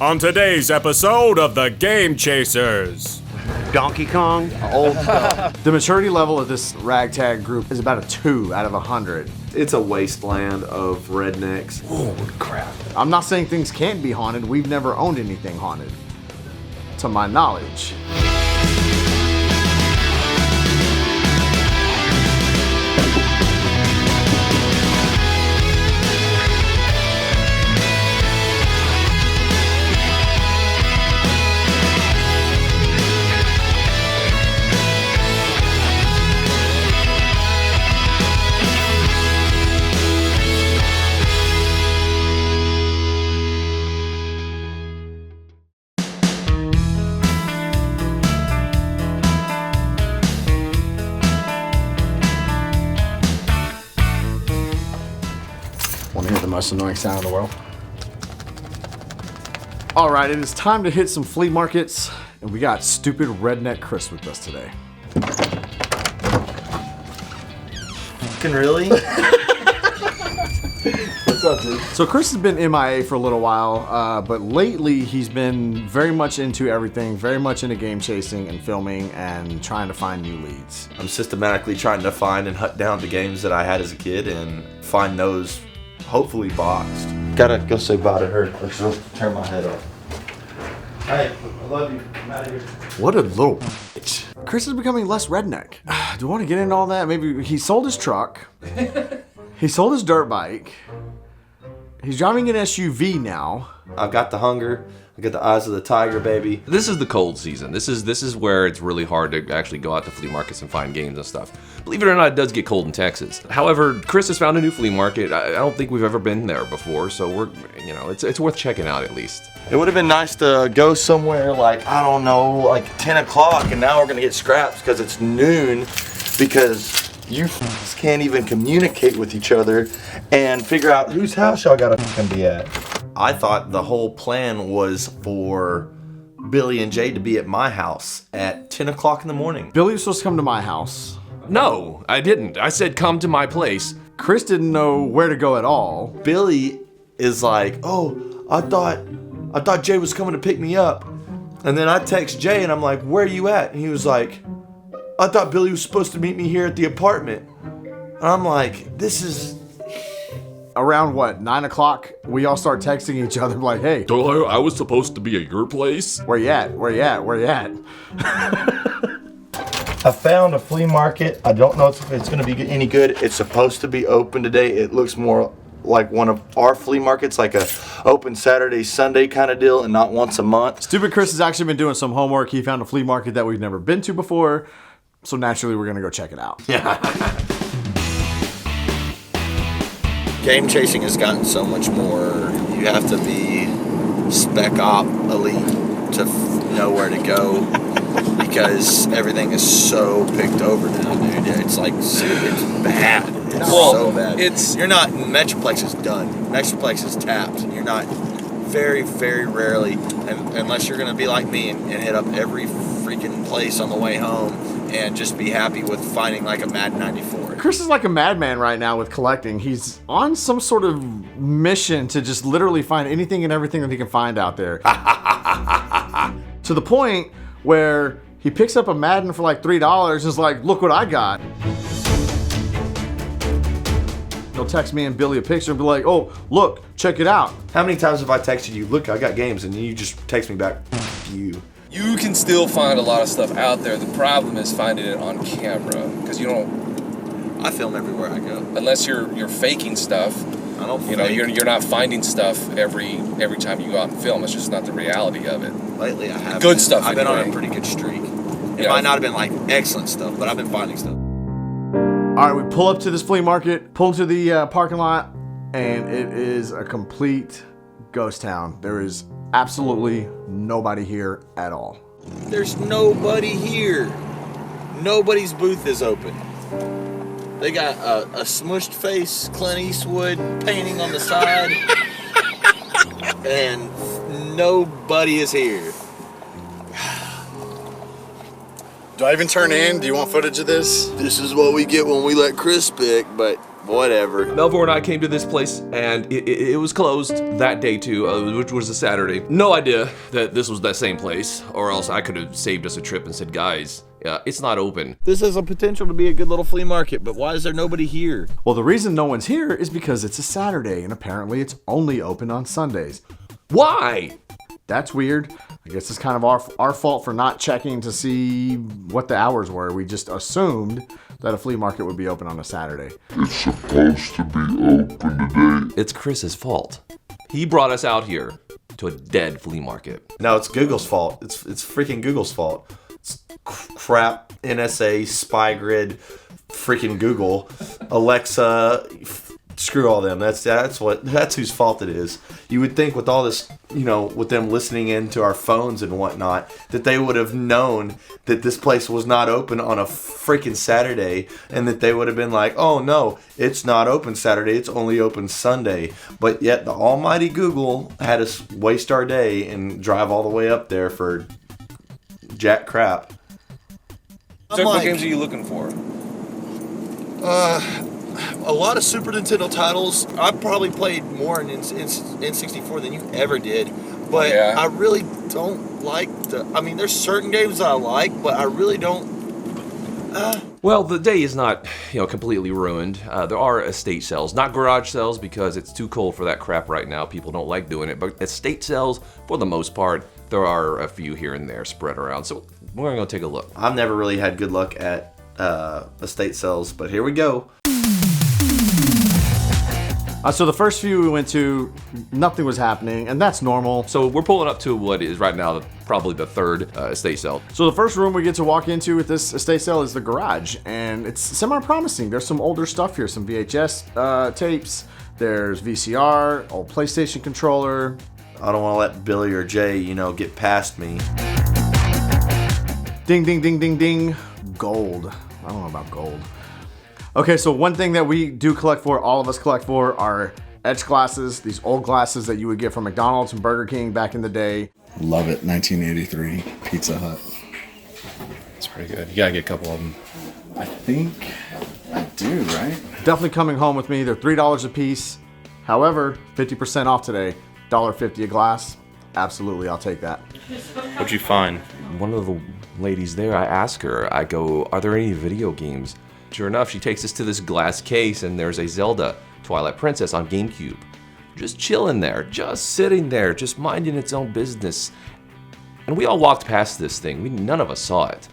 On today's episode of The Game Chasers. Donkey Kong, old stuff. The maturity level of this ragtag group is about a 2 out of 100. It's a wasteland of rednecks. Holy crap. I'm not saying things can't be haunted. We've never owned anything haunted, to my knowledge. Want to hear the most annoying sound in the world? All right, it is time to hit some flea markets, and we got stupid redneck Chris with us today. Fucking really? What's up, dude? So Chris has been MIA for a little while, but lately he's been very much into everything, very much into game chasing and filming and trying to find new leads. I'm systematically trying to find and hunt down the games that I had as a kid and find those hopefully boxed. Gotta go say bye to her or she'll turn my head off. Hey, I love you. I'm out of here. What a little bitch. Chris is becoming less redneck. Do you want to get into all that? Maybe he sold his truck. He sold his dirt bike. He's driving an SUV now. I've got the hunger. I got the eyes of the tiger, baby. This is the cold season. This is where it's really hard to actually go out to flea markets and find games and stuff. Believe it or not, it does get cold in Texas. However, Chris has found a new flea market. I don't think we've ever been there before, so it's worth checking out at least. It would have been nice to go somewhere like, I don't know, like 10 o'clock, and now we're gonna get scraps because it's noon, because you can't even communicate with each other and figure out whose house y'all gotta be at. I thought the whole plan was for Billy and Jay to be at my house at 10 o'clock in the morning. Billy was supposed to come to my house. No, I didn't. I said come to my place. Chris didn't know where to go at all. Billy is like, oh, I thought Jay was coming to pick me up. And then I text Jay and I'm like, where are you at? And he was like, I thought Billy was supposed to meet me here at the apartment. And I'm like, this is... Around what, 9 o'clock, we all start texting each other like, hey, I was supposed to be at your place? where you at? Where you at? Where you at? I found a flea market. I don't know if it's gonna be any good. It's supposed to be open today. It looks more like one of our flea markets, like a open Saturday, Sunday kind of deal, and not once a month. Stupid Chris has actually been doing some homework. He found a flea market that we've never been to before. So naturally, we're gonna go check it out. Game chasing has gotten so much more. You have to be spec op elite to know where to go because everything is so picked over now, dude. It's like, it's bad. It's so bad. You're not, Metroplex is done. Metroplex is tapped. You're not, very, very rarely, and unless you're gonna be like me and hit up every freaking place on the way home and just be happy with finding like a Mad 94. Chris is like a madman right now with collecting. He's on some sort of mission to just literally find anything and everything that he can find out there. To the point where he picks up a Madden for like $3 and is like, look what I got. He'll text me and Billy a picture and be like, oh, look, check it out. How many times have I texted you, look, I got games, and you just text me back, you. You can still find a lot of stuff out there. The problem is finding it on camera, because you don't. I film everywhere I go. Unless you're faking stuff. I don't. You know, you're not finding stuff every time you go out and film. It's just not the reality of it. Lately, I have. Good stuff. I've been on a anyway. pretty good streak. It might not have been like excellent stuff, but I've been finding stuff. All right, we pull up to this flea market, pull to the parking lot, and it is a complete ghost town. There is absolutely nobody here at all. There's nobody here. Nobody's booth is open. They got a smushed face Clint Eastwood painting on the side, and nobody is here. Do I even turn in? Do you want footage of this? This is what we get when we let Chris pick, but Whatever. Melvor and I came to this place, and it was closed that day too, which was a Saturday. No idea that this was that same place, or else I could have saved us a trip and said, guys, it's not open. This has a potential to be a good little flea market, but why is there nobody here? Well, the reason no one's here is because it's a Saturday, and apparently it's only open on Sundays. Why? That's weird. I guess it's kind of our fault for not checking to see what the hours were. We just assumed that a flea market would be open on a Saturday. It's supposed to be open today. It's Chris's fault. He brought us out here to a dead flea market. No, it's Google's fault. It's freaking Google's fault. It's crap, NSA, SpyGrid, freaking Google, Alexa, screw all them. That's whose fault it is. You would think with all this, with them listening into our phones and whatnot, that they would have known that this place was not open on a freaking Saturday, and that they would have been like, oh no, it's not open Saturday, it's only open Sunday. But yet the almighty Google had us waste our day and drive all the way up there for jack crap. So what games are you looking for? A lot of Super Nintendo titles. I probably played more in N64 than you ever did, but Yeah. I really don't like there's certain games that I like, but I really don't. Well, the day is not, completely ruined. There are estate sales, not garage sales because it's too cold for that crap right now. People don't like doing it, but estate sales, for the most part, there are a few here and there spread around. So we're gonna go take a look. I've never really had good luck at estate sales, but here we go. So the first few we went to, nothing was happening, and that's normal. So we're pulling up to what is right now probably the third estate sale. So the first room we get to walk into with this estate sale is the garage, and it's semi-promising. There's some older stuff here, some VHS tapes, there's VCR, old PlayStation controller. I don't want to let Billy or Jay, get past me. Ding, ding, ding, ding, ding. Gold. I don't know about gold. Okay, so one thing that we do collect for, all of us collect for, are etch glasses, these old glasses that you would get from McDonald's and Burger King back in the day. Love it. 1983 Pizza Hut. It's pretty good. You gotta get a couple of them. I think I do, right? Definitely coming home with me. They're $3 a piece. However, 50% off today. $1.50 a glass. Absolutely, I'll take that. What'd you find? One of the ladies there, I ask her, I go, are there any video games? Sure enough, she takes us to this glass case, and there's a Zelda Twilight Princess on GameCube. Just chilling there, just sitting there, just minding its own business. And we all walked past this thing. None of us saw it.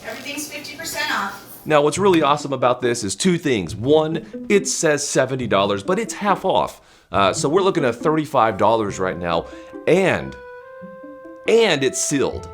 Everything's 50% off. Now, what's really awesome about this is two things. One, it says $70, but it's half off. So we're looking at $35 right now, and it's sealed.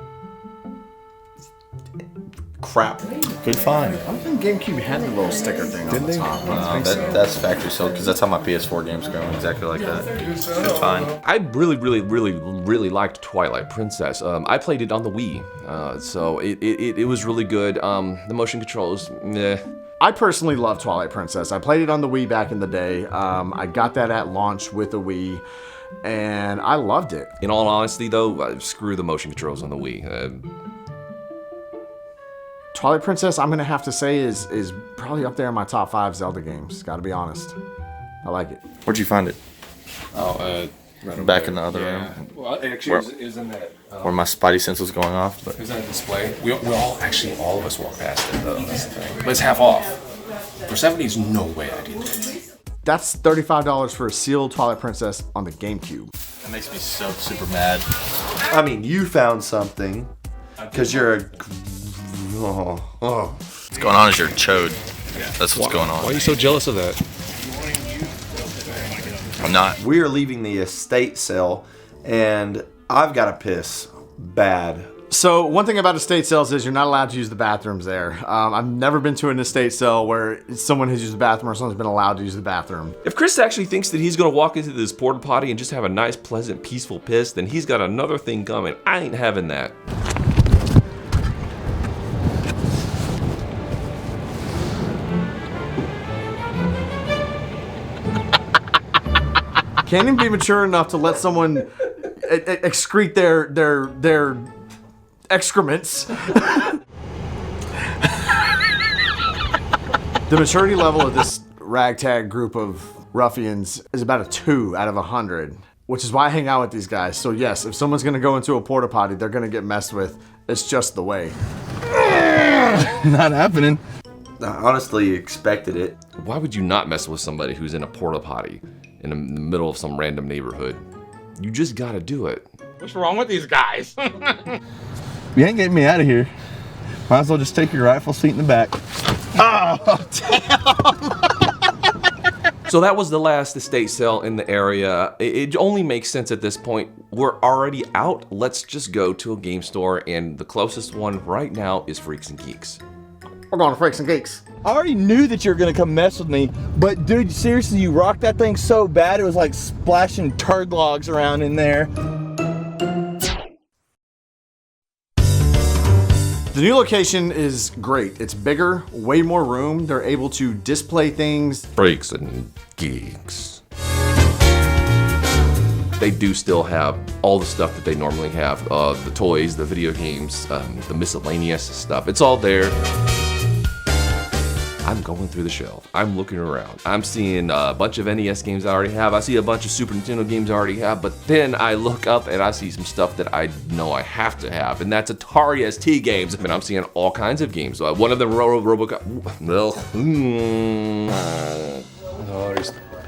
Crap. Good find. I don't think GameCube had the little sticker thing on the top. That's factory sold because that's how my PS4 games go, exactly like that. Good find. I really liked Twilight Princess. I played it on the Wii, so it was really good. The motion controls, meh. I personally love Twilight Princess. I played it on the Wii back in the day. I got that at launch with the Wii, and I loved it. In all honesty, though, screw the motion controls on the Wii. Twilight Princess, I'm gonna have to say, is probably up there in my top 5 Zelda games. Gotta be honest. I like it. Where'd you find it? Oh, right back in the other room. Well, it actually is in that. Where my spidey sense was going off, but It was on display. We all all of us walked past it though. That's the thing. But it's half off. For $70, no way I did it. That's $35 for a sealed Twilight Princess on the GameCube. that makes me so super mad. I mean, you found something because you're a. What's going on is you're a chode. That's what's going on. Why are you so jealous of that? I'm not. We are leaving the estate sale, and I've got to piss bad. So one thing about estate sales is you're not allowed to use the bathrooms there. I've never been to an estate sale where someone has used the bathroom or someone's been allowed to use the bathroom. If Chris actually thinks that he's gonna walk into this porta-potty and just have a nice, pleasant, peaceful piss, then he's got another thing coming. I ain't having that. Can't even be mature enough to let someone excrete their excrements. The maturity level of this ragtag group of ruffians is about a 2 out of 100, which is why I hang out with these guys. So yes, if someone's gonna go into a porta potty, they're gonna get messed with. It's just the way. Not happening. I honestly expected it. Why would you not mess with somebody who's in a porta potty in the middle of some random neighborhood? You just gotta do it. What's wrong with these guys? You ain't getting me out of here. Might as well just take your rightful seat in the back. Oh, So that was the last estate sale in the area. It only makes sense at this point. We're already out. Let's just go to a game store, and the closest one right now is Freaks and Geeks. We're going to Freaks and Geeks. I already knew that you were gonna come mess with me, but dude, seriously, you rocked that thing so bad it was like splashing turd logs around in there. The new location is great. It's bigger, way more room. They're able to display things. Freaks and Geeks. They do still have all the stuff that they normally have. The toys, the video games, the miscellaneous stuff. It's all there. I'm going through the shelf. I'm looking around. I'm seeing a bunch of NES games I already have. I see a bunch of Super Nintendo games I already have, but then I look up and I see some stuff that I know I have to have, and that's Atari ST games. And I'm seeing all kinds of games. One of them, RoboCop.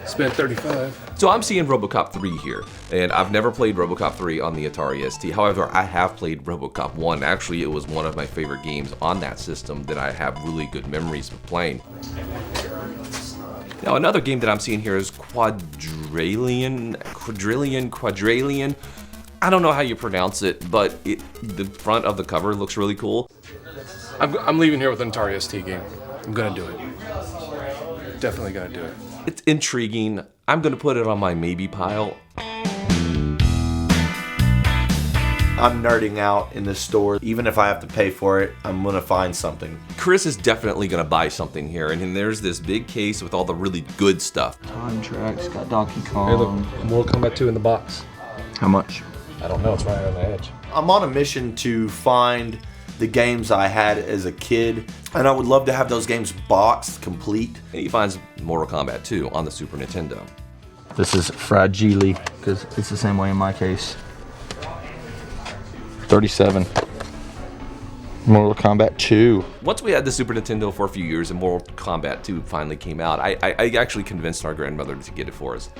Spent 35. So I'm seeing RoboCop 3 here, and I've never played RoboCop 3 on the Atari ST. However, I have played RoboCop 1. Actually, it was one of my favorite games on that system that I have really good memories of playing. Now, another game that I'm seeing here is Quadrillion. I don't know how you pronounce it, but the front of the cover looks really cool. I'm leaving here with an Atari ST game. I'm gonna do it. Definitely gonna do it. It's intriguing. I'm gonna put it on my maybe pile. I'm nerding out in this store. Even if I have to pay for it, I'm gonna find something. Chris is definitely gonna buy something here, and then there's this big case with all the really good stuff. Time tracks, got Donkey Kong. Hey, look, Mortal Kombat 2 in the box. How much? I don't know, it's right on the edge. I'm on a mission to find the games I had as a kid, and I would love to have those games boxed, complete. And he finds Mortal Kombat 2 on the Super Nintendo. This is Fragile, because it's the same way in my case. 37. Mortal Kombat 2. Once we had the Super Nintendo for a few years and Mortal Kombat 2 finally came out, I actually convinced our grandmother to get it for us.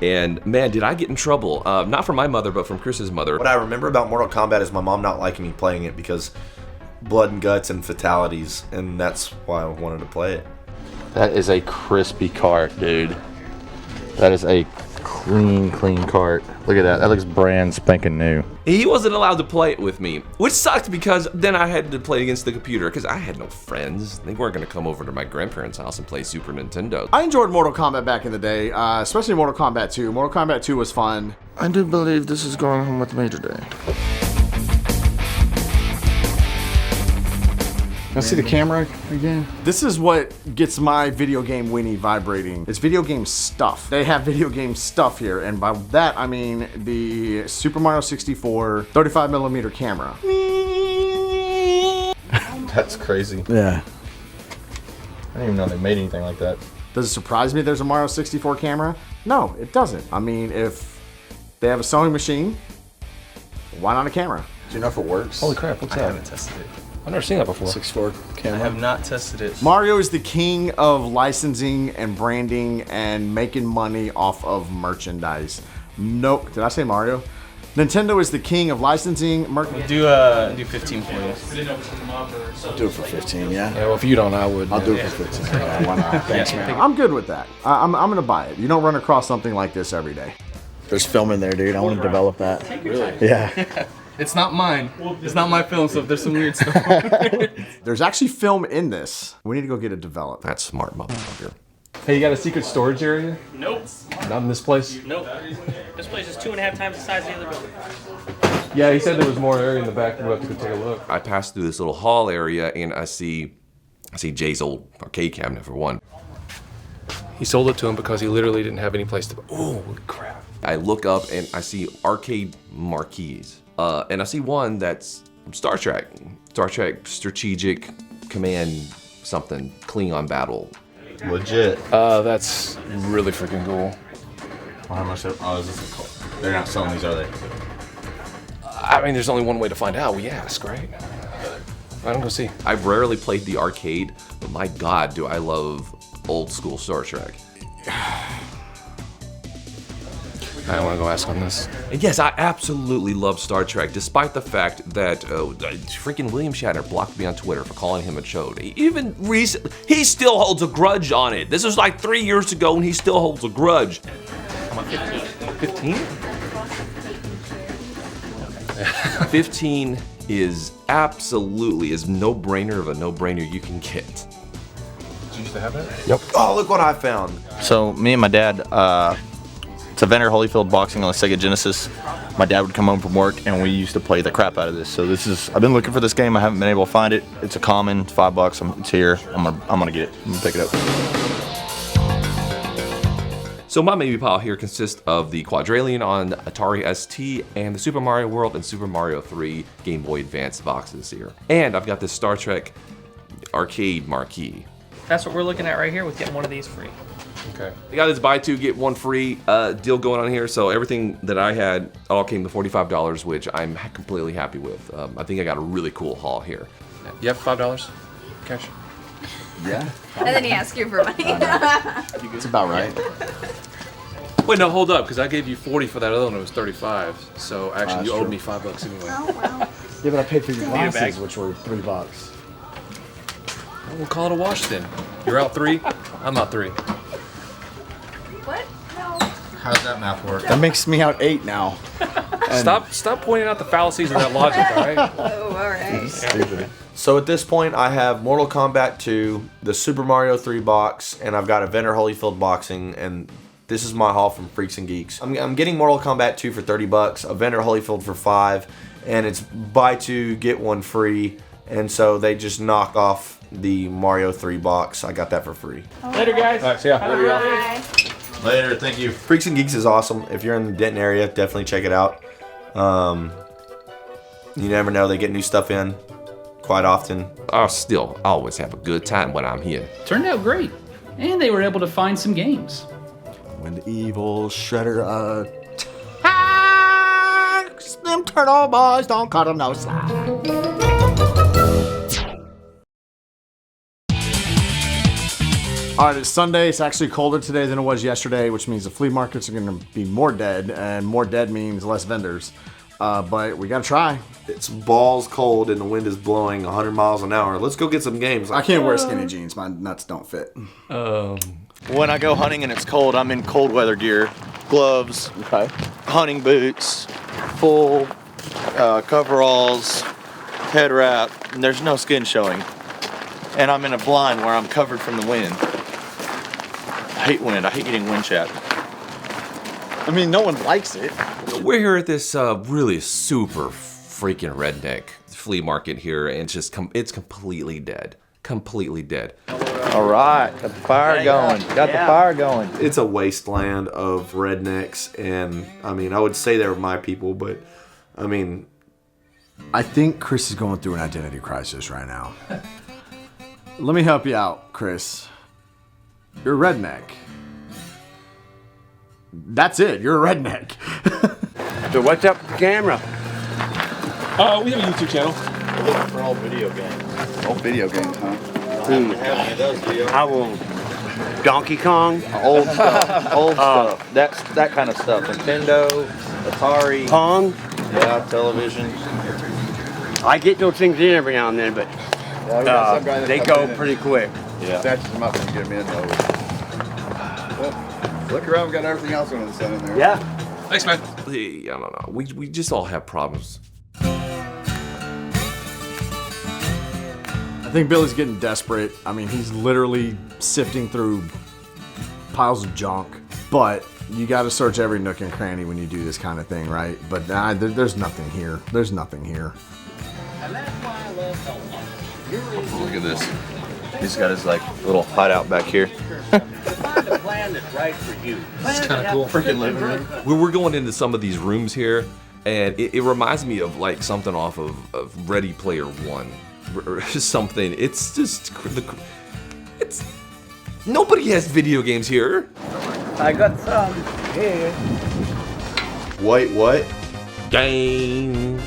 And man, did I get in trouble. Not from my mother, but from Chris's mother. What I remember about Mortal Kombat is my mom not liking me playing it because blood and guts and fatalities, and that's why I wanted to play it. That is a crispy cart, dude. That is a clean cart. Look at that. That looks brand spanking new. He wasn't allowed to play it with me, which sucked because then I had to play against the computer because I had no friends. They weren't going to come over to my grandparents' house and play Super Nintendo. I enjoyed Mortal Kombat back in the day, especially Mortal Kombat 2. Mortal Kombat 2 was fun. I do believe this is going home with me today. Can I see the camera again? This is what gets my video game weenie vibrating. It's video game stuff. They have video game stuff here, and by that I mean the Super Mario 64 35mm camera. That's crazy. Yeah. I didn't even know they made anything like that. Does it surprise me there's a Mario 64 camera? No, it doesn't. I mean, if they have a sewing machine, why not a camera? Do you know if it works? Holy crap, what's that? I haven't tested it. I've never seen that before. 6.4 camera. I have not tested it. Mario is the king of licensing and branding and making money off of merchandise. Nope. Did I say Mario? Nintendo is the king of licensing. Do 15 please. Do it for 15, yeah? Yeah, well, if you don't, I would. I'll do it for 15. Yeah, why not? Thanks, man. I'm good with that. I'm gonna buy it. You don't run across something like this every day. There's film in there, dude. I want to develop that. Really? Yeah. It's not mine. It's not my film, so if there's some weird stuff. There's actually film in this. We need to go get it developed. That's smart, motherfucker. Hey, you got a secret storage area? Nope. Not in this place? Nope. This place is 2.5 times the size of the other building. Yeah, he said there was more area in the back. We'll have to go take a look. I passed through this little hall area and I see Jay's old arcade cabinet for one. He sold it to him because he literally didn't have any place to. Oh, holy crap. I look up and I see arcade marquees. And I see one that's Star Trek Strategic Command something Klingon battle. Legit. That's really freaking cool. How much? Oh, is this a call? They're not selling these, are they? I mean, there's only one way to find out. We ask, right? I don't go see. I've rarely played the arcade, but my God, do I love old school Star Trek. I want to go ask on this. And yes, I absolutely love Star Trek, despite the fact that freaking William Shatner blocked me on Twitter for calling him a chode. Even recently, he still holds a grudge on it. This was like 3 years ago, and he still holds a grudge. I'm on 15. 15? 15 is absolutely as no-brainer of a no-brainer you can get. Did you used to have that? Yep. Oh, look what I found. So me and my dad, it's Evander Holyfield boxing on the Sega Genesis. My dad would come home from work and we used to play the crap out of this. So this is, I've been looking for this game. I haven't been able to find it. It's a common, it's $5. It's here. I'm gonna get it. I'm gonna pick it up. So my maybe pile here consists of the Quadrillion on Atari ST and the Super Mario World and Super Mario 3 Game Boy Advance boxes here. And I've got this Star Trek arcade marquee. That's what we're looking at right here with getting one of these free. Okay. They got this buy two, get one free deal going on here. So everything that I had all came to $45, which I'm completely happy with. I think I got a really cool haul here. You have $5 cash? Yeah. And then he asks you for money. It's about right. Wait, no, hold up, because I gave you 40 for that other one. It was 35. So actually, you owed me $5 anyway. Oh, wow. Yeah, but I paid for your bag. glasses, which were $3. Well, we'll call it a wash then. You're out 3. I'm out 3. What? No. How does that math work? That makes me out 8 now. Stop pointing out the fallacies of that logic, all right? Oh, all right. Stupid. So at this point, I have Mortal Kombat 2, the Super Mario 3 box, and I've got Evander Holyfield boxing, and this is my haul from Freaks and Geeks. I'm getting Mortal Kombat 2 for $30, Evander Holyfield for $5, and it's buy two, get one free, and so they just knock off the Mario 3 box. I got that for free. Later, guys. All right, see ya. Bye. Later, thank you. Freaks and Geeks is awesome. If you're in the Denton area, definitely check it out. You never know, they get new stuff in quite often. I still always have a good time when I'm here. Turned out great. And they were able to find some games. When the evil shredder attacks, them turtle boys don't cut them no slack. All right, it's Sunday. It's actually colder today than it was yesterday, which means the flea markets are going to be more dead, and more dead means less vendors. But we got to try. It's balls cold and the wind is blowing 100 miles an hour. Let's go get some games. I can't wear skinny jeans. My nuts don't fit. When I go hunting and it's cold, I'm in cold weather gear, gloves, hunting boots, full coveralls, head wrap, and there's no skin showing. And I'm in a blind where I'm covered from the wind. I hate wind. I hate getting wind chapped. I mean, no one likes it. We're here at this really super freaking redneck flea market here, and it's just it's completely dead. Completely dead. All right, got the fire going. Got the fire going. It's a wasteland of rednecks, and I mean, I would say they were my people, but I mean, I think Chris is going through an identity crisis right now. Let me help you out, Chris. You're a redneck. That's it. You're a redneck. So what's up with the camera? We have a YouTube channel. We're looking for old video games. Old video games, huh? How old? Donkey Kong? Old stuff. Old stuff. That kind of stuff. Nintendo, Atari. Pong? Yeah, television. I get those things in every now and then, but they go pretty quick. Yeah. That's them up and get them in though. Well, look around, we got everything else under the sun in there. Yeah. Thanks, man. I don't know. We just all have problems. I think Billy's getting desperate. I mean, he's literally sifting through piles of junk. But you got to search every nook and cranny when you do this kind of thing, right? But there's nothing here. There's nothing here. And that's why I love Elmo. Look at this. He's got his like little hideout back here. Find a plan that's right for you. It's kind of cool. Freaking living room. We're going into some of these rooms here, and it reminds me of like something off of Ready Player One. Or something. It's just Nobody has video games here. I got some here. Wait, what? Games.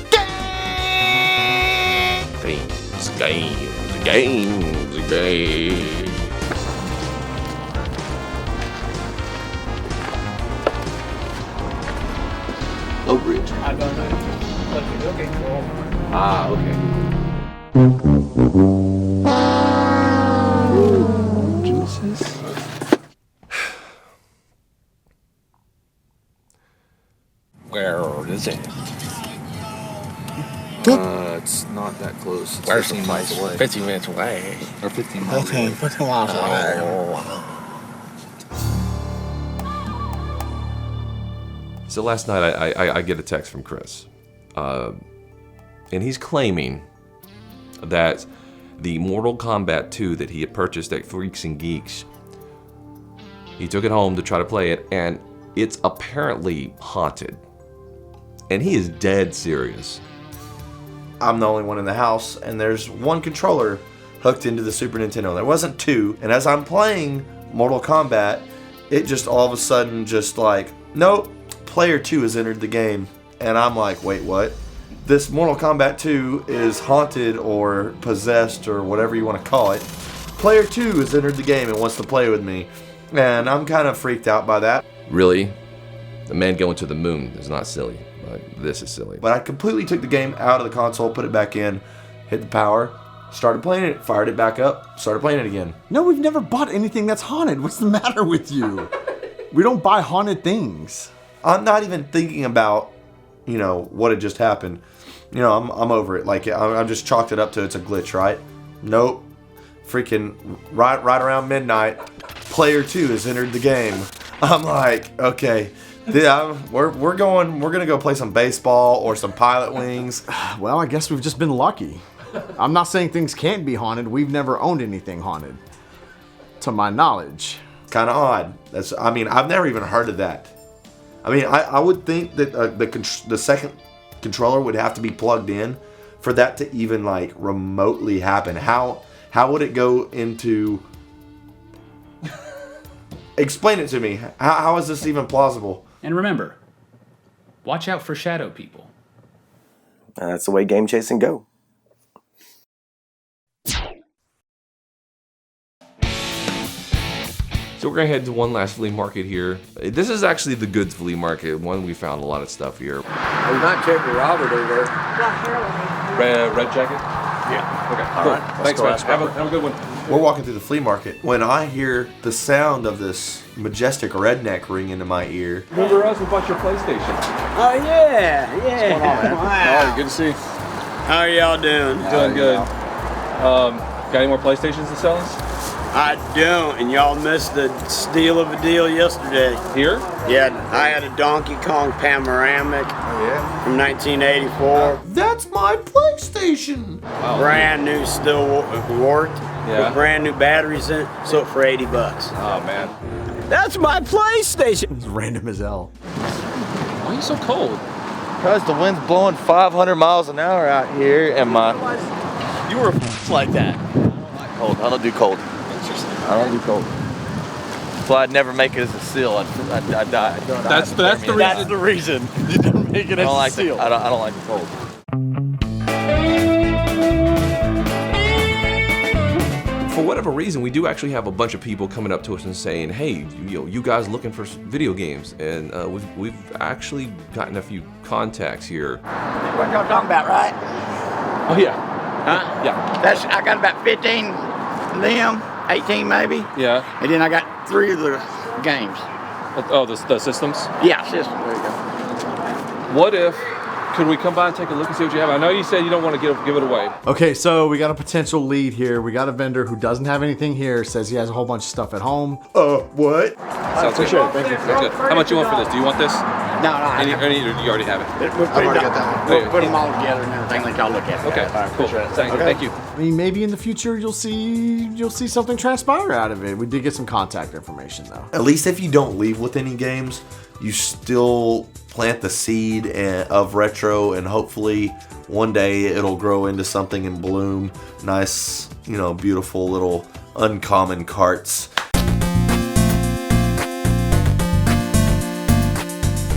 Games. Low bridge. I don't know what you're looking for. Ah, okay. Jesus. Where is it? It's not that close. It's Where's 15 the miles place? away. 15 minutes away. Or 15 miles away. 15 miles away. So last night I get a text from Chris, and he's claiming that the Mortal Kombat 2 that he had purchased at Freaks and Geeks, he took it home to try to play it, and it's apparently haunted. And he is dead serious. I'm the only one in the house, and there's one controller hooked into the Super Nintendo. There wasn't two, and as I'm playing Mortal Kombat, it just all of a sudden just like, nope, player 2 has entered the game. And I'm like, wait, what? This Mortal Kombat 2 is haunted or possessed or whatever you want to call it. Player 2 has entered the game and wants to play with me. And I'm kind of freaked out by that. Really? The man going to the moon is not silly. This is silly. But I completely took the game out of the console, put it back in, hit the power, started playing it, fired it back up, started playing it again. No, we've never bought anything that's haunted. What's the matter with you? We don't buy haunted things. I'm not even thinking about, what had just happened. I'm over it. Like, I'm just chalked it up to it's a glitch, right? Nope. Freaking right around midnight, player 2 has entered the game. I'm like, okay. Yeah, we're gonna go play some baseball or some pilot wings. Well, I guess we've just been lucky. I'm not saying things can't be haunted. We've never owned anything haunted, to my knowledge. Kind of odd. I've never even heard of that. I would think that the second controller would have to be plugged in for that to even like remotely happen. How would it go into? Explain it to me. How is this even plausible? And remember, watch out for shadow people. That's the way game chasing go. So we're gonna head to one last flea market here. This is actually the goods flea market. One we found a lot of stuff here. We might check with Robert over. Red jacket? Yeah. Okay. All Cool. right. Thanks, man. Have a good one. We're walking through the flea market when I hear the sound of this majestic redneck ring into my ear. Remember us? We bought your PlayStation. Oh yeah. What's going on, man? Wow. Oh, good to see you. How are y'all doing? Doing good. Got any more PlayStations to sell us? I don't, and y'all missed the steal of a deal yesterday. Here? Yeah, I had a Donkey Kong panoramic from 1984. That's my PlayStation. Wow. Brand new, still worked. Yeah. With brand new batteries in it. Sold for $80. Oh man. That's my PlayStation. It's random as hell. Why are you so cold? Because the wind's blowing 500 miles an hour out here, and You were like that. cold. I don't do cold. I don't do cold. Well, I'd never make it as a seal. I'd die. That's the reason. That's the reason. You didn't make it as a seal. I don't like the cold. For whatever reason, we do actually have a bunch of people coming up to us and saying, "Hey, you guys looking for video games?" And we've actually gotten a few contacts here. What y'all talking about, right? Oh yeah. Huh? Yeah. I got about 15 of them, 18 maybe. Yeah. And then I got 3 of the games. Oh, the systems? Yeah, system. There you go. What if, could we come by and take a look and see what you have? I know you said you don't want to give it away. Okay, so we got a potential lead here. We got a vendor who doesn't have anything here, says he has a whole bunch of stuff at home. What? Sounds good. Thank you. Sounds good. How much you want for this? Do you want this? No. Or you already have it? We'll put them all together and everything, let y'all look at it. Okay, cool. Thank you. I mean, maybe in the future you'll see something transpire out of it. We did get some contact information though. At least if you don't leave with any games, you still plant the seed of retro, and hopefully one day it'll grow into something and bloom. Nice, beautiful little uncommon carts.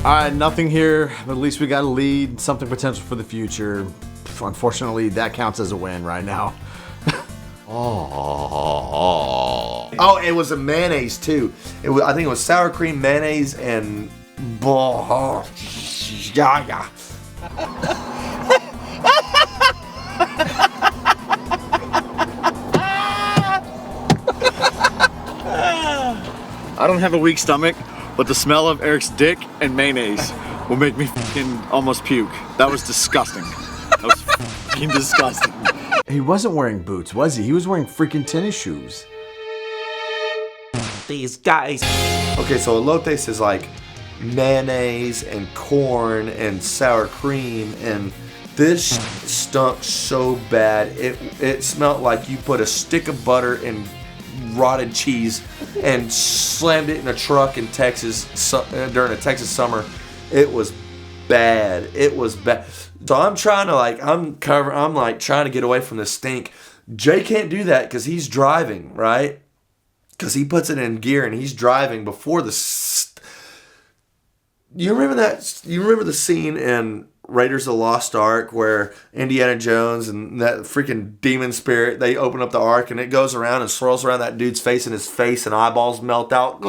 All right, nothing here, but at least we got a lead, something potential for the future. Unfortunately, that counts as a win right now. Oh, it was a mayonnaise too. I think it was sour cream, mayonnaise, and yeah. I don't have a weak stomach, but the smell of Eric's dick and mayonnaise will make me fucking almost puke. That was disgusting. That was fucking disgusting. He wasn't wearing boots, was he? He was wearing freaking tennis shoes. These guys. Okay, so elotes is like mayonnaise and corn and sour cream, and this stunk so bad. It smelled like you put a stick of butter and rotted cheese and slammed it in a truck in Texas during a Texas summer. It was bad. It was bad. So I'm trying to I'm trying to get away from the stink. Jay can't do that because he's driving, right? Because he puts it in gear and he's driving before the. You remember that? You remember the scene in Raiders of the Lost Ark where Indiana Jones and that freaking demon spirit, they open up the ark and it goes around and swirls around that dude's face and his face and eyeballs melt out.